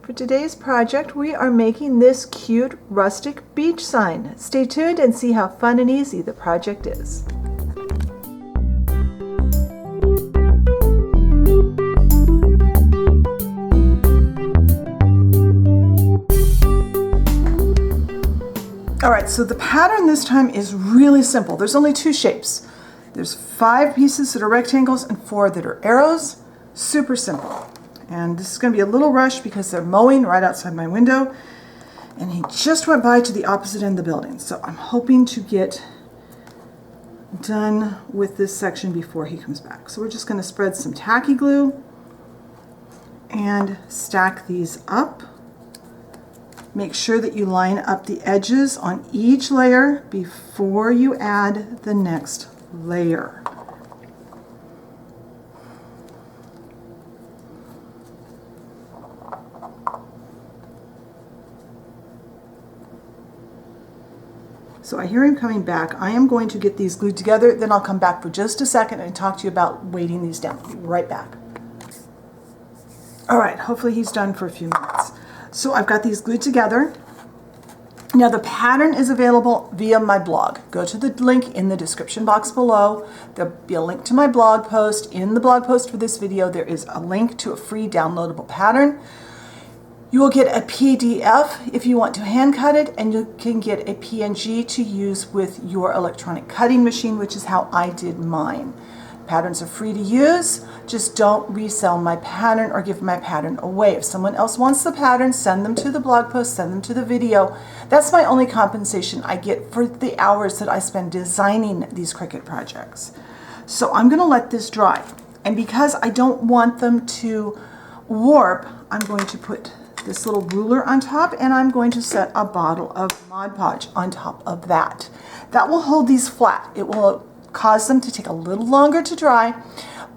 For today's project, we are making this cute rustic beach sign. Stay tuned and see how fun and easy the project is. Alright, so the pattern this time is really simple. There's only two shapes. There's 5 pieces that are rectangles and 4 that are arrows. Super simple. And this is going to be a little rush because they're mowing right outside my window. And he just went by to the opposite end of the building. So I'm hoping to get done with this section before he comes back. So we're just going to spread some tacky glue and stack these up. Make sure that you line up the edges on each layer before you add the next layer. So I hear him coming back. I am going to get these glued together, then I'll come back for just a second and talk to you about weighting these down. I'll be right back. All right, hopefully he's done for a few minutes. So I've got these glued together. Now the pattern is available via my blog. Go to the link in the description box below. There'll be a link to my blog post. In the blog post for this video, there is a link to a free downloadable pattern. You will get a PDF if you want to hand cut it, and you can get a PNG to use with your electronic cutting machine, which is how I did mine. Patterns are free to use. Just don't resell my pattern or give my pattern away. If someone else wants the pattern, send them to the blog post, send them to the video. That's my only compensation I get for the hours that I spend designing these Cricut projects. So I'm going to let this dry. And because I don't want them to warp, I'm going to put this little ruler on top, and I'm going to set a bottle of Mod Podge on top of that. That will hold these flat. It will cause them to take a little longer to dry,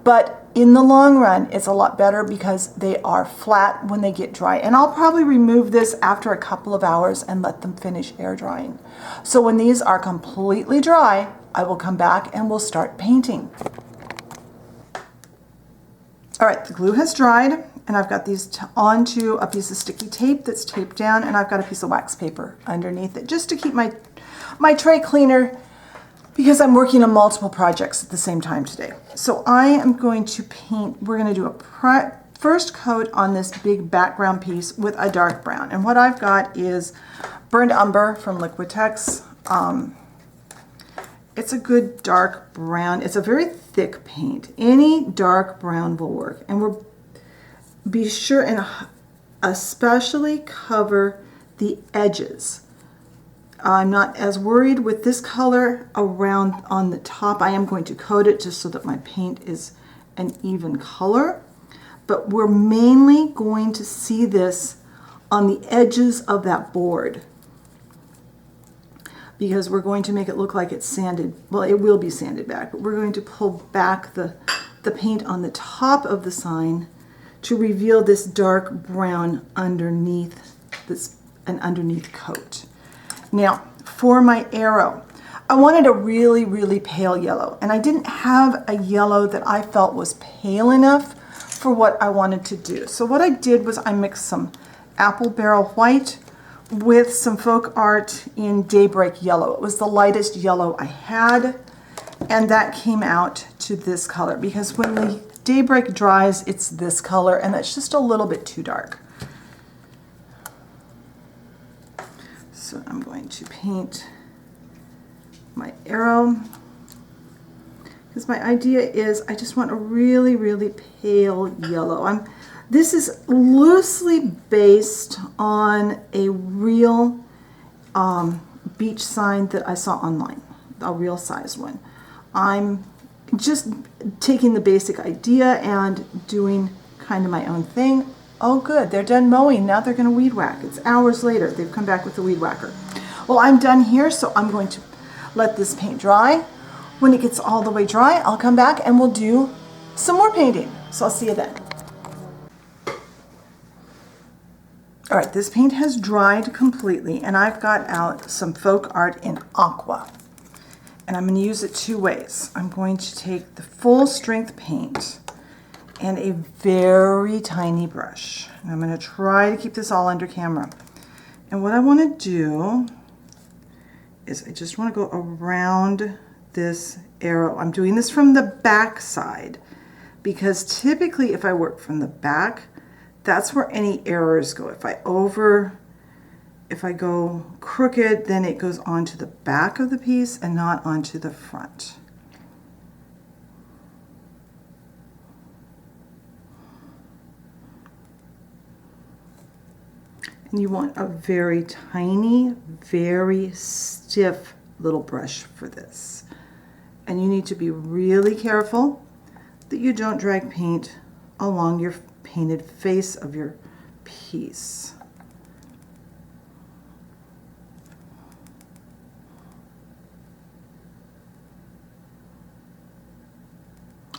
but in the long run, it's a lot better because they are flat when they get dry. And I'll probably remove this after a couple of hours and let them finish air drying. So when these are completely dry, I will come back and we'll start painting. All right, the glue has dried, and I've got these onto a piece of sticky tape that's taped down, and I've got a piece of wax paper underneath it just to keep my tray cleaner because I'm working on multiple projects at the same time today. So I am going to paint, we're going to do a first coat on this big background piece with a dark brown. And what I've got is Burned Umber from Liquitex. It's a good dark brown. It's a very thick paint. Any dark brown will work. And we'll be sure and especially cover the edges. I'm not as worried with this color around on the top. I am going to coat it just so that my paint is an even color. But we're mainly going to see this on the edges of that board, because we're going to make it look like it's sanded. Well, it will be sanded back, but we're going to pull back the paint on the top of the sign to reveal this dark brown underneath, an underneath coat. Now, for my arrow, I wanted a really, really pale yellow, and I didn't have a yellow that I felt was pale enough for what I wanted to do. So what I did was I mixed some apple barrel white with some folk art in daybreak yellow. It was the lightest yellow I had, and that came out to this color, because when the daybreak dries, it's this color, and that's just a little bit too dark. So I'm going to paint my arrow, because my idea is I just want a really, really pale yellow. This is loosely based on a real beach sign that I saw online, a real size one. I'm just taking the basic idea and doing kind of my own thing. Oh good, they're done mowing. Now they're going to weed whack. It's hours later. They've come back with the weed whacker. Well, I'm done here, so I'm going to let this paint dry. When it gets all the way dry, I'll come back and we'll do some more painting. So I'll see you then. All right, this paint has dried completely, and I've got out some folk art in aqua. And I'm going to use it 2 ways. I'm going to take the full strength paint and a very tiny brush. And I'm going to try to keep this all under camera. And what I want to do is I just want to go around this arrow. I'm doing this from the back side because typically if I work from the back, that's where any errors go. If I go crooked, then it goes onto the back of the piece and not onto the front. And you want a very tiny, very stiff little brush for this. And you need to be really careful that you don't drag paint along your painted face of your piece.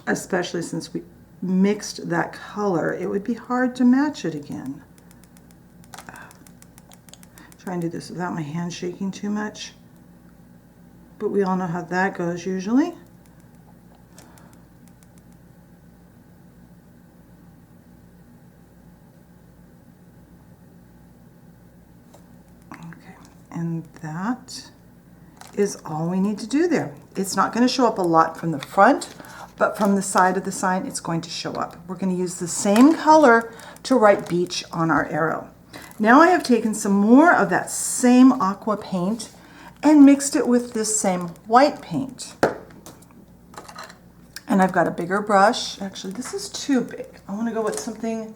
Especially since we mixed that color, it would be hard to match it again. Try and do this without my hand shaking too much. But we all know how that goes usually. Okay, and that is all we need to do there. It's not going to show up a lot from the front, but from the side of the sign it's going to show up. We're going to use the same color to write beach on our arrow. Now I have taken some more of that same aqua paint and mixed it with this same white paint. And I've got a bigger brush. Actually, this is too big. I want to go with something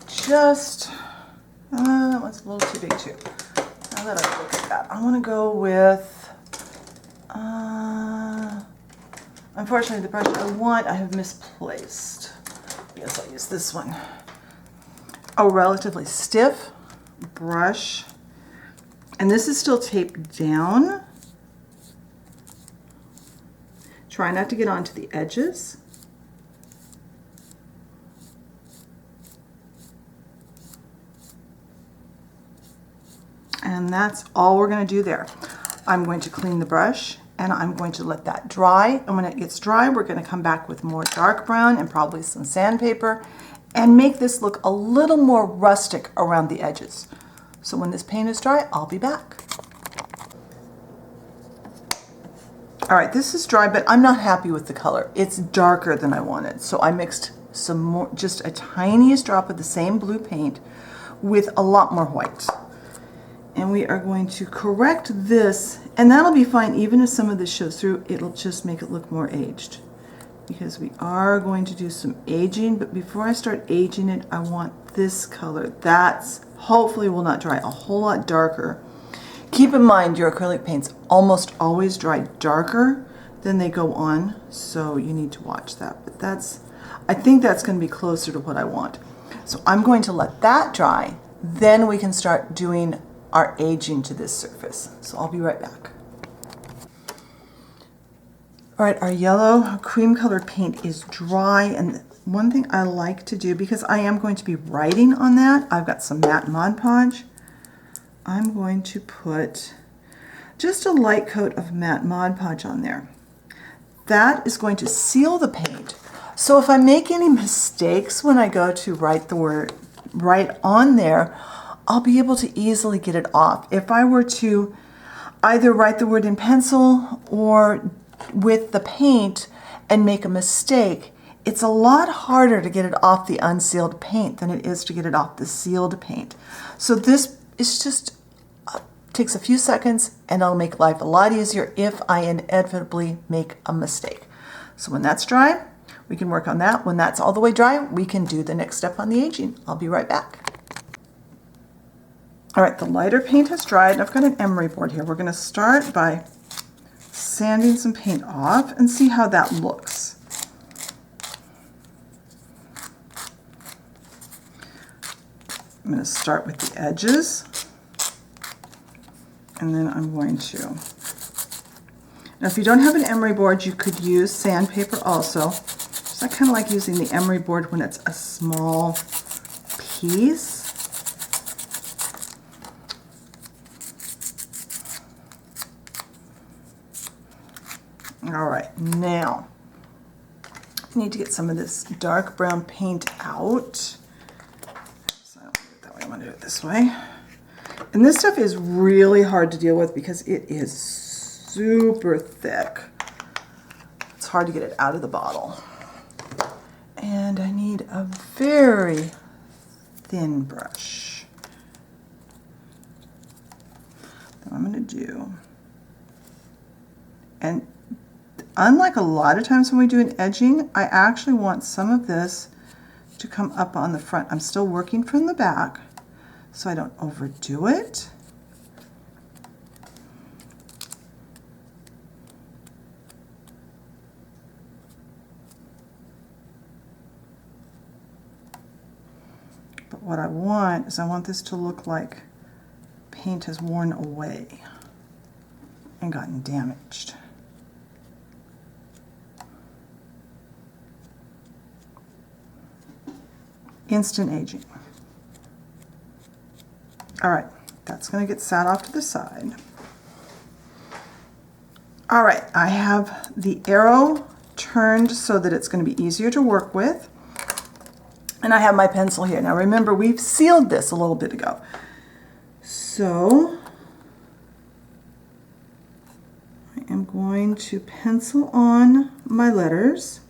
just, that one's a little too big too. Now that I look at that, I want to go with, unfortunately the brush I want I have misplaced. I guess I'll use this one. A relatively stiff brush, and this is still taped down. Try not to get onto the edges. And that's all we're going to do there. I'm going to clean the brush and I'm going to let that dry, and when it gets dry we're going to come back with more dark brown and probably some sandpaper and make this look a little more rustic around the edges. So when this paint is dry, I'll be back. All right, this is dry, but I'm not happy with the color. It's darker than I wanted. So I mixed some more, just a tiniest drop of the same blue paint with a lot more white. And we are going to correct this, and that'll be fine even if some of this shows through. It'll just make it look more aged, because we are going to do some aging. But before I start aging it, I want this color. That's hopefully will not dry a whole lot darker. Keep in mind your acrylic paints almost always dry darker than they go on, so you need to watch that. But I think that's going to be closer to what I want. So I'm going to let that dry, then we can start doing our aging to this surface. So I'll be right back. All right, our yellow cream colored paint is dry, and one thing I like to do, because I am going to be writing on that, I've got some matte Mod Podge. I'm going to put just a light coat of matte Mod Podge on there. That is going to seal the paint. So if I make any mistakes when I go to write the word right on there, I'll be able to easily get it off. If I were to either write the word in pencil or with the paint and make a mistake, it's a lot harder to get it off the unsealed paint than it is to get it off the sealed paint. So this is just takes a few seconds, and it'll make life a lot easier if I inevitably make a mistake. So when that's dry, we can work on that. When that's all the way dry, we can do the next step on the aging. I'll be right back. All right, the lighter paint has dried. I've got an emery board here. We're going to start by sanding some paint off and see how that looks. I'm going to start with the edges, and then I'm going to, now if you don't have an emery board, you could use sandpaper also. So I kind of like using the emery board when it's a small piece. All right, now I need to get some of this dark brown paint out. So I don't want to do it that way, I want to do it this way. And this stuff is really hard to deal with because it is super thick. It's hard to get it out of the bottle. And I need a very thin brush. What I'm going to do, and unlike a lot of times when we do an edging, I actually want some of this to come up on the front. I'm still working from the back, so I don't overdo it. But what I want is I want this to look like paint has worn away and gotten damaged. Instant aging. All right, that's going to get sat off to the side. All right, I have the arrow turned so that it's going to be easier to work with. And I have my pencil here. Now remember, we've sealed this a little bit ago. So I am going to pencil on my letters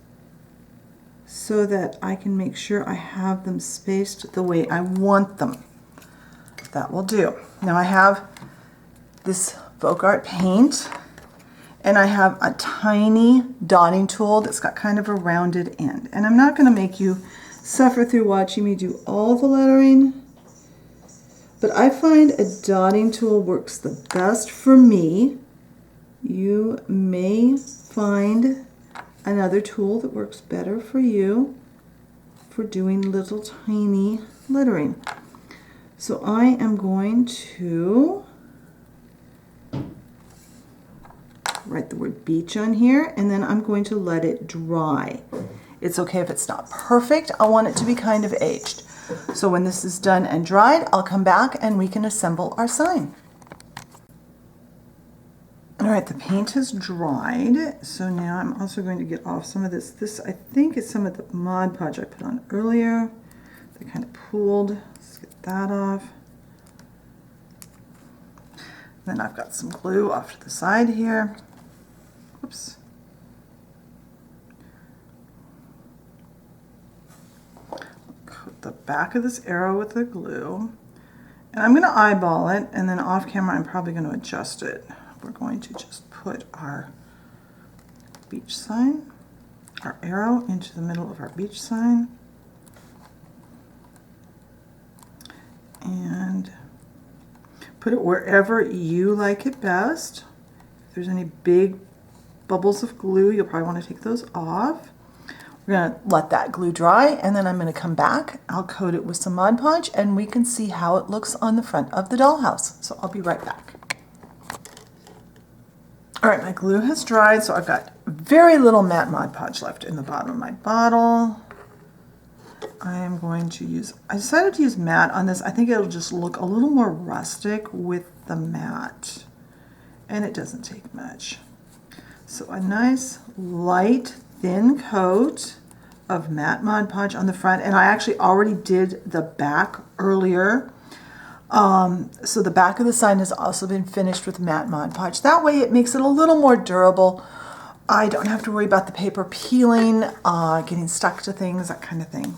so that I can make sure I have them spaced the way I want them. That will do. Now I have this Folk Art paint, and I have a tiny dotting tool that's got kind of a rounded end. And I'm not going to make you suffer through watching me do all the lettering, but I find a dotting tool works the best for me. You may find another tool that works better for you for doing little tiny lettering. So I am going to write the word beach on here, and then I'm going to let it dry. It's okay if it's not perfect. I want it to be kind of aged. So when this is done and dried, I'll come back and we can assemble our sign. All right, the paint has dried. So now I'm also going to get off some of this. This, I think, is some of the Mod Podge I put on earlier. They kind of pooled. Let's get that off. Then I've got some glue off to the side here. Whoops. Coat the back of this arrow with the glue. And I'm going to eyeball it, and then off camera I'm probably going to adjust it. We're going to just put our beach sign, our arrow, into the middle of our beach sign. And put it wherever you like it best. If there's any big bubbles of glue, you'll probably want to take those off. We're going to let that glue dry, and then I'm going to come back. I'll coat it with some Mod Podge, and we can see how it looks on the front of the dollhouse. So I'll be right back. All right, my glue has dried, so I've got very little matte Mod Podge left in the bottom of my bottle. I am going to use, I decided to use matte on this. I think it'll just look a little more rustic with the matte, and it doesn't take much. So a nice light thin coat of matte Mod Podge on the front, and I actually already did the back earlier. So the back of the sign has also been finished with matte Mod Podge. That way it makes it a little more durable. I don't have to worry about the paper peeling, getting stuck to things, that kind of thing.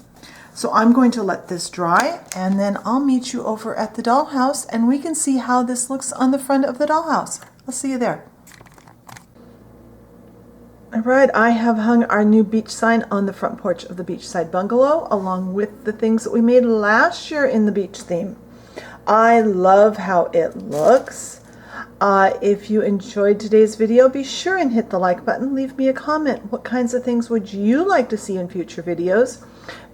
So I'm going to let this dry, and then I'll meet you over at the dollhouse, and we can see how this looks on the front of the dollhouse. I'll see you there. All right, I have hung our new beach sign on the front porch of the beachside bungalow, along with the things that we made last year in the beach theme. I love how it looks. If you enjoyed today's video, be sure and hit the like button. Leave me a comment. What kinds of things would you like to see in future videos?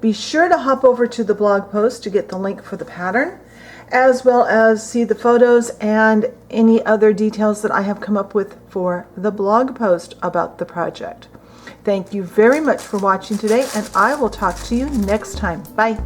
Be sure to hop over to the blog post to get the link for the pattern, as well as see the photos and any other details that I have come up with for the blog post about the project. Thank you very much for watching today, and I will talk to you next time. Bye.